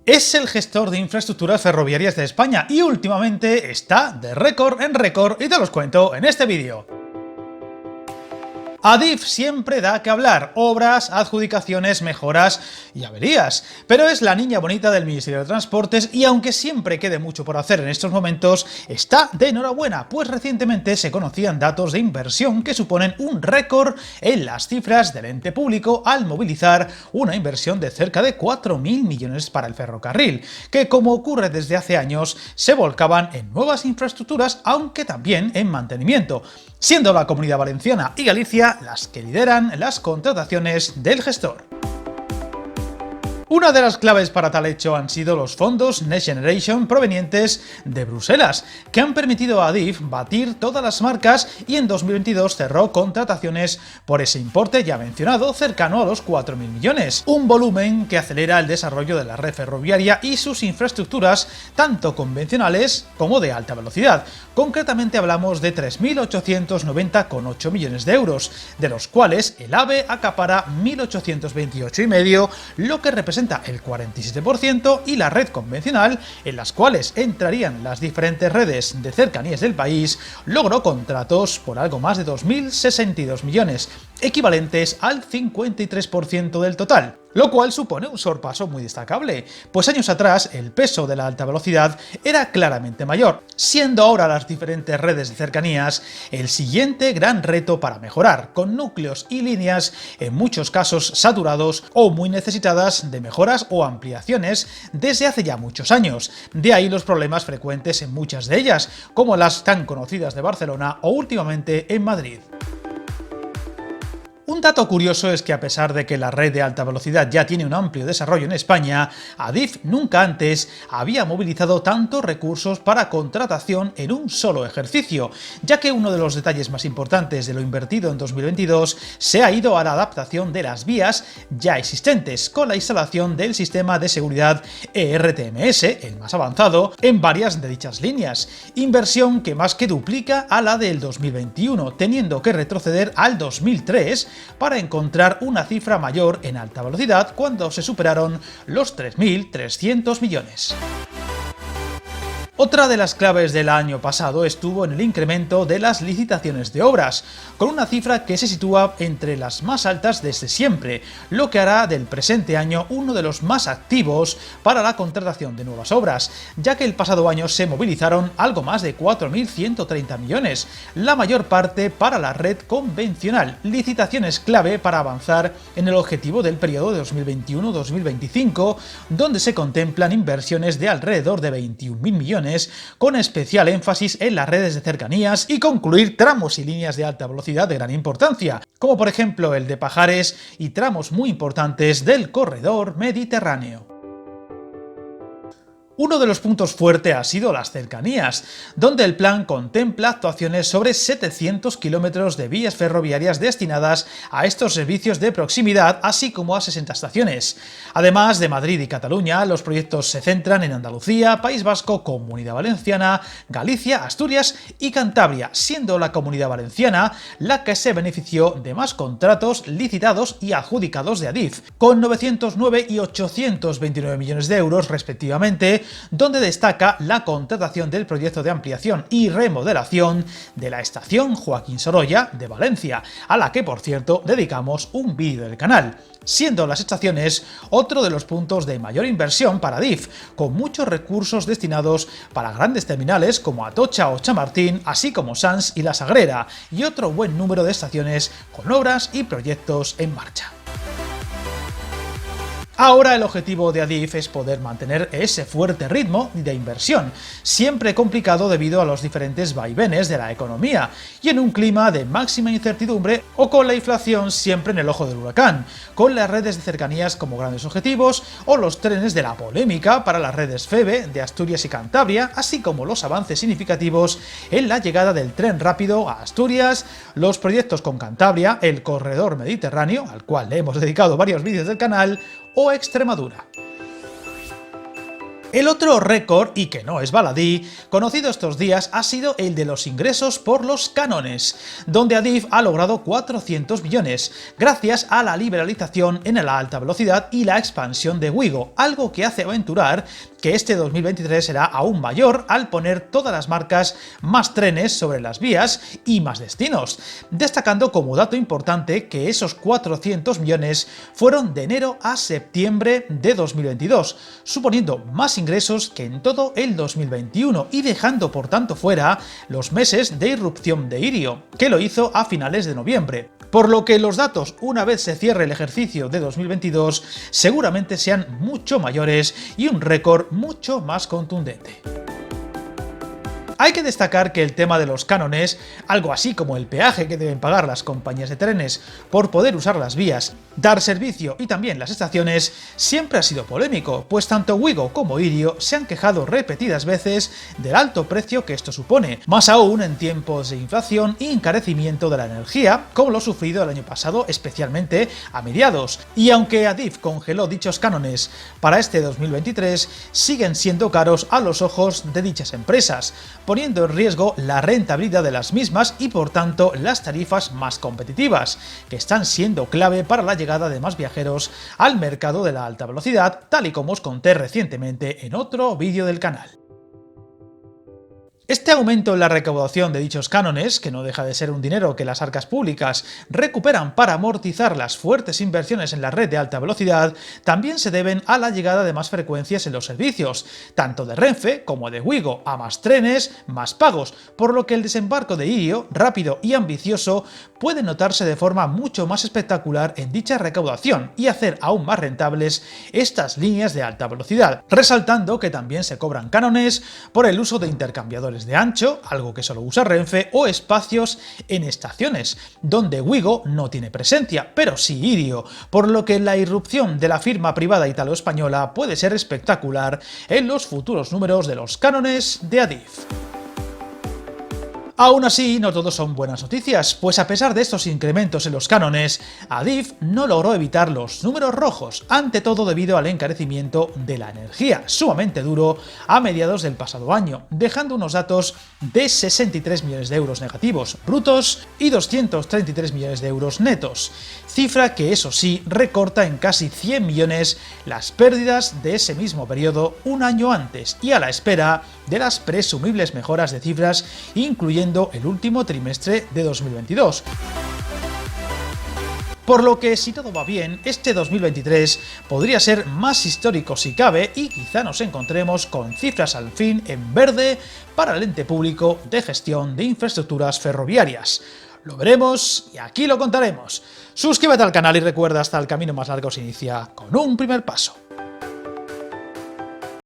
Es el gestor de infraestructuras ferroviarias de España y últimamente está de récord en récord y te los cuento en este vídeo. Adif siempre da que hablar, obras, adjudicaciones, mejoras y averías, pero es la niña bonita del Ministerio de Transportes y aunque siempre quede mucho por hacer en estos momentos, está de enhorabuena, pues recientemente se conocían datos de inversión que suponen un récord en las cifras del ente público al movilizar una inversión de cerca de 4.000 millones para el ferrocarril, que como ocurre desde hace años, se volcaban en nuevas infraestructuras, aunque también en mantenimiento, siendo la Comunidad Valenciana y Galicia las que lideran las contrataciones del gestor. Una de las claves para tal hecho han sido los fondos Next Generation provenientes de Bruselas, que han permitido a Adif batir todas las marcas y en 2022 cerró contrataciones por ese importe ya mencionado, cercano a los 4.000 millones, un volumen que acelera el desarrollo de la red ferroviaria y sus infraestructuras, tanto convencionales como de alta velocidad. Concretamente hablamos de 3.890,8 millones de euros, de los cuales el AVE acapara 1.828,5, lo que representa el 47%, y la red convencional, en las cuales entrarían las diferentes redes de cercanías del país, logró contratos por algo más de 2.062 millones, equivalentes al 53% del total, lo cual supone un sorpaso muy destacable, pues años atrás el peso de la alta velocidad era claramente mayor, siendo ahora las diferentes redes de cercanías el siguiente gran reto para mejorar, con núcleos y líneas en muchos casos saturados o muy necesitadas de mejoras o ampliaciones desde hace ya muchos años. De ahí los problemas frecuentes en muchas de ellas, como las tan conocidas de Barcelona o últimamente en Madrid. Un dato curioso es que a pesar de que la red de alta velocidad ya tiene un amplio desarrollo en España, Adif nunca antes había movilizado tantos recursos para contratación en un solo ejercicio, ya que uno de los detalles más importantes de lo invertido en 2022 se ha ido a la adaptación de las vías ya existentes, con la instalación del sistema de seguridad ERTMS, el más avanzado, en varias de dichas líneas, inversión que más que duplica a la del 2021, teniendo que retroceder al 2003 para encontrar una cifra mayor en alta velocidad cuando se superaron los 3.300 millones. Otra de las claves del año pasado estuvo en el incremento de las licitaciones de obras, con una cifra que se sitúa entre las más altas desde siempre, lo que hará del presente año uno de los más activos para la contratación de nuevas obras, ya que el pasado año se movilizaron algo más de 4.130 millones, la mayor parte para la red convencional, licitaciones clave para avanzar en el objetivo del periodo de 2021-2025, donde se contemplan inversiones de alrededor de 21.000 millones, con especial énfasis en las redes de cercanías y concluir tramos y líneas de alta velocidad de gran importancia, como por ejemplo el de Pajares y tramos muy importantes del corredor mediterráneo. Uno de los puntos fuertes ha sido las cercanías, donde el plan contempla actuaciones sobre 700 kilómetros de vías ferroviarias destinadas a estos servicios de proximidad, así como a 60 estaciones. Además de Madrid y Cataluña, los proyectos se centran en Andalucía, País Vasco, Comunidad Valenciana, Galicia, Asturias y Cantabria, siendo la Comunidad Valenciana la que se benefició de más contratos licitados y adjudicados de Adif, con 909 y 829 millones de euros respectivamente, donde destaca la contratación del proyecto de ampliación y remodelación de la estación Joaquín Sorolla de Valencia, a la que por cierto dedicamos un vídeo del canal, siendo las estaciones otro de los puntos de mayor inversión para Adif, con muchos recursos destinados para grandes terminales como Atocha o Chamartín, así como Sants y La Sagrera, y otro buen número de estaciones con obras y proyectos en marcha. Ahora el objetivo de Adif es poder mantener ese fuerte ritmo de inversión, siempre complicado debido a los diferentes vaivenes de la economía y en un clima de máxima incertidumbre o con la inflación siempre en el ojo del huracán, con las redes de cercanías como grandes objetivos o los trenes de la polémica para las redes FEVE de Asturias y Cantabria, así como los avances significativos en la llegada del tren rápido a Asturias, los proyectos con Cantabria, el corredor mediterráneo, al cual le hemos dedicado varios vídeos del canal, o Extremadura. El otro récord, y que no es baladí, conocido estos días ha sido el de los ingresos por los cánones, donde Adif ha logrado 400 millones, gracias a la liberalización en la alta velocidad y la expansión de Wigo, algo que hace aventurar que este 2023 será aún mayor al poner todas las marcas más trenes sobre las vías y más destinos, destacando como dato importante que esos 400 millones fueron de enero a septiembre de 2022, suponiendo más ingresos que en todo el 2021 y dejando por tanto fuera los meses de irrupción de Irio, que lo hizo a finales de noviembre. Por lo que los datos, una vez se cierre el ejercicio de 2022, seguramente sean mucho mayores y un récord mucho más contundente. Hay que destacar que el tema de los cánones, algo así como el peaje que deben pagar las compañías de trenes por poder usar las vías, dar servicio y también las estaciones, siempre ha sido polémico, pues tanto Wigo como Irio se han quejado repetidas veces del alto precio que esto supone, más aún en tiempos de inflación y encarecimiento de la energía, como lo sufrido el año pasado, especialmente a mediados. Y aunque Adif congeló dichos cánones para este 2023, siguen siendo caros a los ojos de dichas empresas, poniendo en riesgo la rentabilidad de las mismas y por tanto las tarifas más competitivas, que están siendo clave para la llegada de más viajeros al mercado de la alta velocidad, tal y como os conté recientemente en otro vídeo del canal. Este aumento en la recaudación de dichos cánones, que no deja de ser un dinero que las arcas públicas recuperan para amortizar las fuertes inversiones en la red de alta velocidad, también se deben a la llegada de más frecuencias en los servicios, tanto de Renfe como de Wigo, a más trenes, más pagos, por lo que el desembarco de Irio, rápido y ambicioso, puede notarse de forma mucho más espectacular en dicha recaudación y hacer aún más rentables estas líneas de alta velocidad, resaltando que también se cobran cánones por el uso de intercambiadores de ancho, algo que solo usa Renfe, o espacios en estaciones, donde Wigo no tiene presencia, pero sí Irio, por lo que la irrupción de la firma privada italo-española puede ser espectacular en los futuros números de los cánones de Adif. Aún así, no todo son buenas noticias, pues a pesar de estos incrementos en los cánones, Adif no logró evitar los números rojos, ante todo debido al encarecimiento de la energía, sumamente duro a mediados del pasado año, dejando unos datos de 63 millones de euros negativos brutos y 233 millones de euros netos, cifra que eso sí recorta en casi 100 millones las pérdidas de ese mismo periodo un año antes y a la espera de las presumibles mejoras de cifras, incluyendo el último trimestre de 2022. Por lo que, si todo va bien, este 2023 podría ser más histórico si cabe y quizá nos encontremos con cifras al fin en verde para el ente público de gestión de infraestructuras ferroviarias. Lo veremos y aquí lo contaremos. Suscríbete al canal y recuerda, hasta el camino más largo se inicia con un primer paso.